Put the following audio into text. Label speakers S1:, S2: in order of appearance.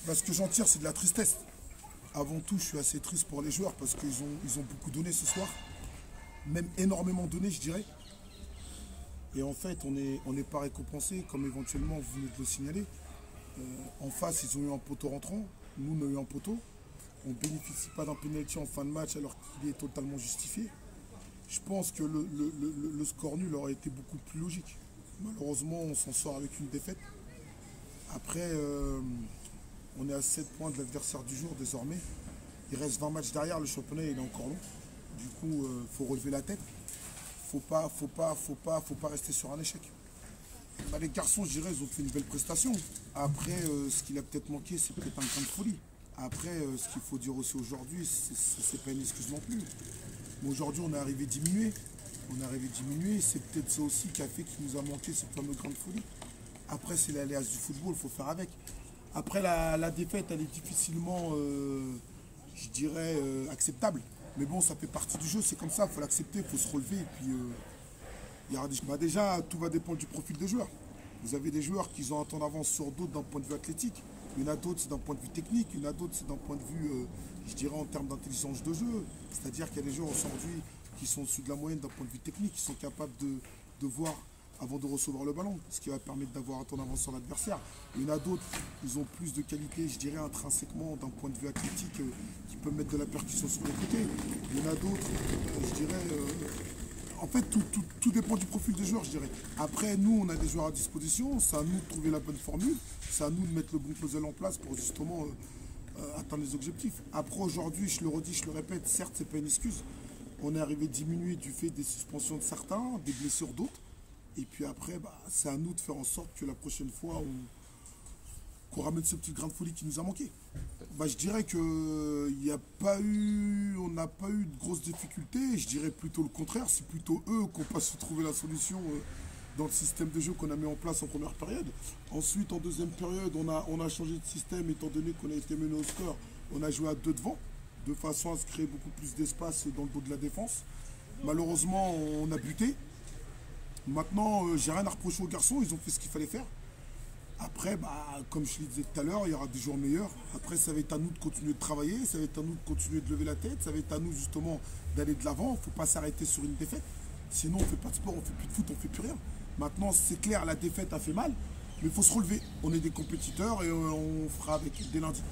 S1: Ce que j'en tire, c'est de la tristesse. Avant tout, je suis assez triste pour les joueurs parce qu'ils ont beaucoup donné ce soir. Même énormément donné, je dirais. Et en fait, on n'est pas récompensé, comme éventuellement vous venez de le signaler. En face, ils ont eu un poteau rentrant. Nous, on a eu un poteau. On ne bénéficie pas d'un pénalty en fin de match alors qu'il est totalement justifié. Je pense que le score nul aurait été beaucoup plus logique. Malheureusement, on s'en sort avec une défaite. Après, on est à 7 points de l'adversaire du jour désormais. Il reste 20 matchs derrière, le championnat il est encore long. Du coup, il faut relever la tête. Faut pas rester sur un échec. Bah, les garçons, je dirais, ils ont fait une belle prestation. Après, ce qu'il a peut-être manqué, c'est peut-être un grain de folie. Après, ce qu'il faut dire aussi aujourd'hui, c'est pas une excuse non plus. Mais aujourd'hui, on est arrivé diminué. On est arrivé diminué. C'est peut-être ça aussi qui a fait qu'il nous a manqué ce fameux grain de folie. Après, c'est l'aléas du football, il faut faire avec. Après, la défaite, elle est difficilement, je dirais, acceptable. Mais bon, ça fait partie du jeu, c'est comme ça, il faut l'accepter, il faut se relever. Et puis, il y aura des... Bah déjà, tout va dépendre du profil des joueurs. Vous avez des joueurs qui ont un temps d'avance sur d'autres d'un point de vue athlétique. Il y en a d'autres, c'est d'un point de vue technique. Il y en a d'autres, c'est d'un point de vue, je dirais, en termes d'intelligence de jeu. C'est-à-dire qu'il y a des joueurs aujourd'hui qui sont au-dessus de la moyenne d'un point de vue technique, qui sont capables de voir avant de recevoir le ballon, ce qui va permettre d'avoir un temps d'avance sur l'adversaire. Il y en a d'autres, ils ont plus de qualité, je dirais, intrinsèquement, d'un point de vue athlétique, qui peuvent mettre de la percussion sur les côtés. Il y en a d'autres, je dirais, en fait, tout dépend du profil des joueurs, je dirais. Après, nous, on a des joueurs à disposition. C'est à nous de trouver la bonne formule. C'est à nous de mettre le bon puzzle en place pour justement atteindre les objectifs. Après, aujourd'hui, je le redis, je le répète, certes, c'est pas une excuse. On est arrivé diminué du fait des suspensions de certains, des blessures d'autres. Et puis après, bah, c'est à nous de faire en sorte que la prochaine fois, qu'on ramène ce petit grain de folie qui nous a manqué. Bah, je dirais que il y a pas eu, on n'a pas eu de grosses difficultés. Je dirais plutôt le contraire. C'est plutôt eux qui n'ont pas su trouver la solution dans le système de jeu qu'on a mis en place en première période. Ensuite, en deuxième période, on a changé de système étant donné qu'on a été mené au score. On a joué à deux devant, de façon à se créer beaucoup plus d'espace dans le dos de la défense. Malheureusement, on a buté. Maintenant, j'ai rien à reprocher aux garçons. Ils ont fait ce qu'il fallait faire. Après, bah, comme je le disais tout à l'heure, il y aura des jours meilleurs. Après, ça va être à nous de continuer de travailler, ça va être à nous de continuer de lever la tête, ça va être à nous justement d'aller de l'avant. Il ne faut pas s'arrêter sur une défaite. Sinon, on ne fait pas de sport, on ne fait plus de foot, on ne fait plus rien. Maintenant, c'est clair, la défaite a fait mal, mais il faut se relever. On est des compétiteurs et on fera avec dès lundi.